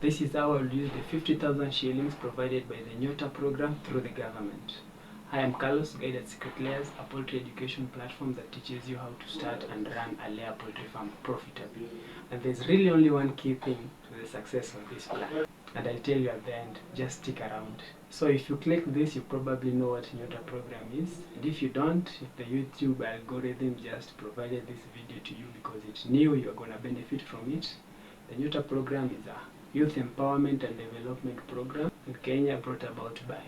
This is how I will use the 50,000 shillings provided by the NYOTA program through the government. Hi, I'm Carlos, guide at Secret Layers, a poultry education platform that teaches you how to start and run a layer poultry farm profitably. And there's really only one key thing to the success of this plan. And I'll tell you at the end, just stick around. So if you click this, you probably know what NYOTA program is. And if you don't, if the YouTube algorithm just provided this video to you because it knew you're going to benefit from it, the NYOTA program is a youth empowerment and development program in Kenya, brought about by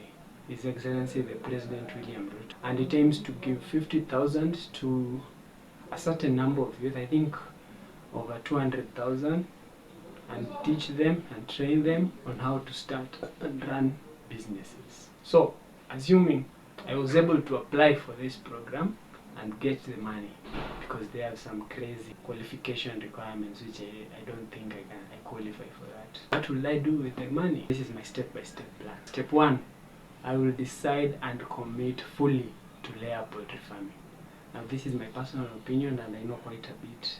His Excellency the President William Ruto. And it aims to give 50,000 to a certain number of youth, I think over 200,000, and teach them and train them on how to start and run businesses. So, assuming I was able to apply for this program and get the money, because they have some crazy qualification requirements which I don't think I qualify for that. What will I do with the money? This is my step-by-step plan. Step 1, I will decide and commit fully to layer poultry farming. Now this is my personal opinion and I know quite a bit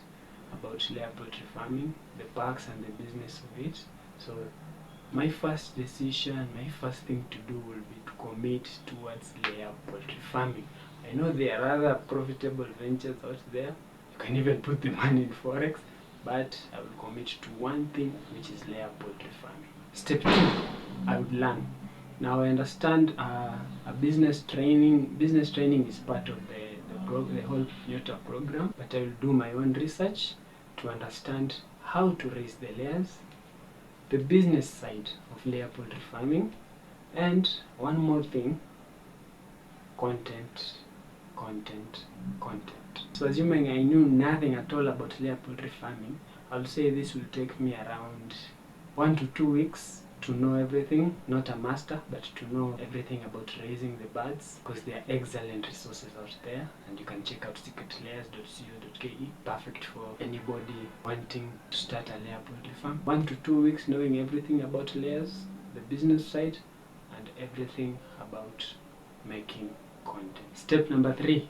about layer poultry farming, the perks and the business of it. So my first decision, my first thing to do will be to commit towards layer poultry farming. I know there are other profitable ventures out there. You can even put the money in Forex, but I will commit to one thing, which is layer poultry farming. Step 2, I would learn. Now I understand a business training is part of the whole NYOTA program, but I will do my own research to understand how to raise the layers, the business side of layer poultry farming, and one more thing, content. So assuming I knew nothing at all about layer poultry farming, I'll say this will take me around 1 to 2 weeks to know everything, not a master, but to know everything about raising the birds, because there are excellent resources out there, and you can check out secretlayers.co.ke, perfect for anybody wanting to start a layer poultry farm. 1 to 2 weeks knowing everything about layers, the business side, and everything about making content. Step number 3,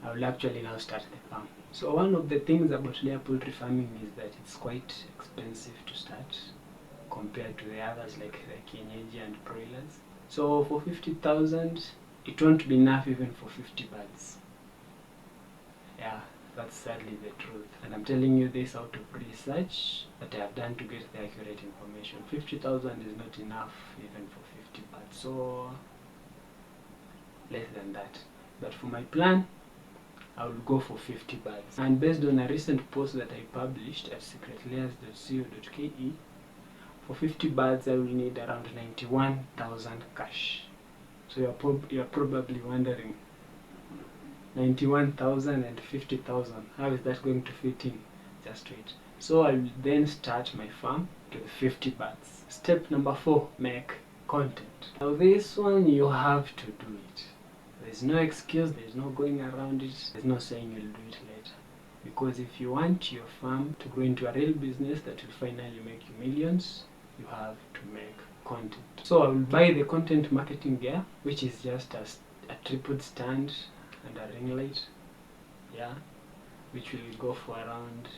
I will actually now start the farm. So one of the things about layer poultry farming is that it's quite expensive to start compared to the others like the kienyeji and broilers. So for 50,000, it won't be enough even for 50 birds. Yeah, that's sadly the truth. And I'm telling you this out of research that I have done to get the accurate information. 50,000 is not enough even for 50 birds. So less than that. But for my plan, I will go for 50 birds. And based on a recent post that I published at secretlayers.co.ke, for 50 birds I will need around 91,000 cash. So you're probably wondering, 91,000 and 50,000, how is that going to fit in? Just wait. So I will then start my farm with 50 birds. Step number 4, make content. Now this one you have to do it. There's no excuse, there's no going around it, there's no saying you'll do it later. Because if you want your farm to go into a real business that will finally make you millions, you have to make content. So I will buy the content marketing gear, which is just a tripod stand and a ring light, yeah, which will go for around,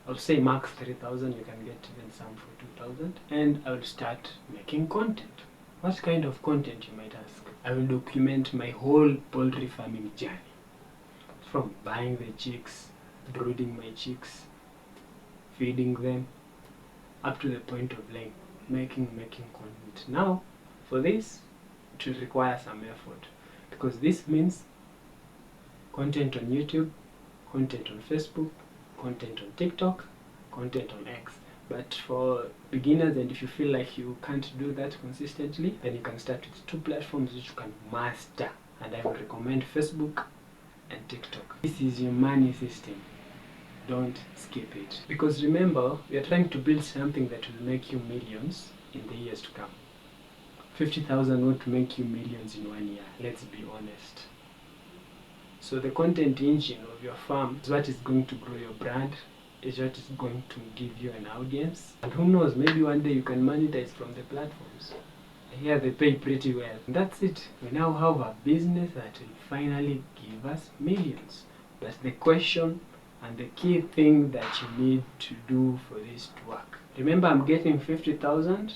I'll say max 3,000, you can get even some for 2,000, and I will start making content. What kind of content, you might ask? I will document my whole poultry farming journey, from buying the chicks, brooding my chicks, feeding them, up to the point of laying, making content. Now, for this, it will require some effort, because this means content on YouTube, content on Facebook, content on TikTok, content on X. But for beginners, and if you feel like you can't do that consistently, then you can start with 2 platforms which you can master. And I would recommend Facebook and TikTok. This is your money system. Don't skip it. Because remember, we are trying to build something that will make you millions in the years to come. 50,000 won't make you millions in 1 year. Let's be honest. So the content engine of your farm is what is going to grow your brand, is what is going to give you an audience. And who knows, maybe one day you can monetize from the platforms. I hear they pay pretty well. And that's it. We now have a business that will finally give us millions. But the question and the key thing that you need to do for this to work Remember, I'm getting 50,000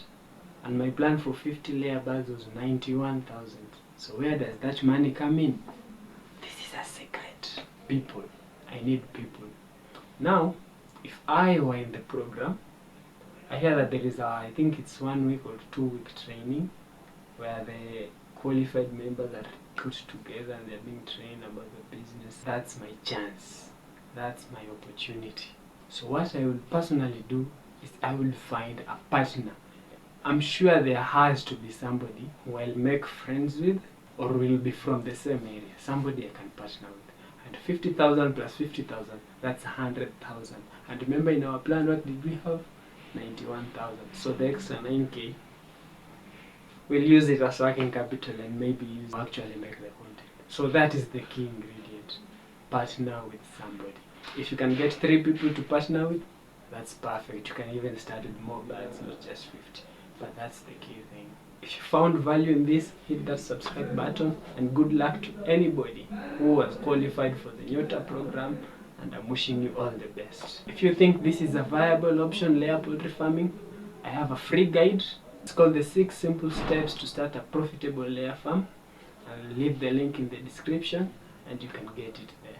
and my plan for 50 layer birds was 91,000. So where does that money come in? This is a secret. People. I need people. Now, if I were in the program, I hear that there is I think it's 1 week or 2 week training where the qualified members are put together and they're being trained about the business. That's my chance. That's my opportunity. So what I will personally do is I will find a partner. I'm sure there has to be somebody who I'll make friends with or will be from the same area. Somebody I can partner with. And 50,000 plus 50,000, that's 100,000. And remember, in our plan, what did we have? 91,000. So the extra 9K, we'll use it as working capital and maybe actually make the content. So that is the key ingredient. Partner with somebody. If you can get 3 people to partner with, that's perfect. You can even start with more birds, not just 50. But that's the key thing. If you found value in this, hit that subscribe button, and good luck to anybody who was qualified for the NYOTA program, and I'm wishing you all the best. If you think this is a viable option, layer poultry farming, I have a free guide. It's called the 6 Simple Steps to Start a Profitable Layer Farm. I'll leave the link in the description and you can get it there.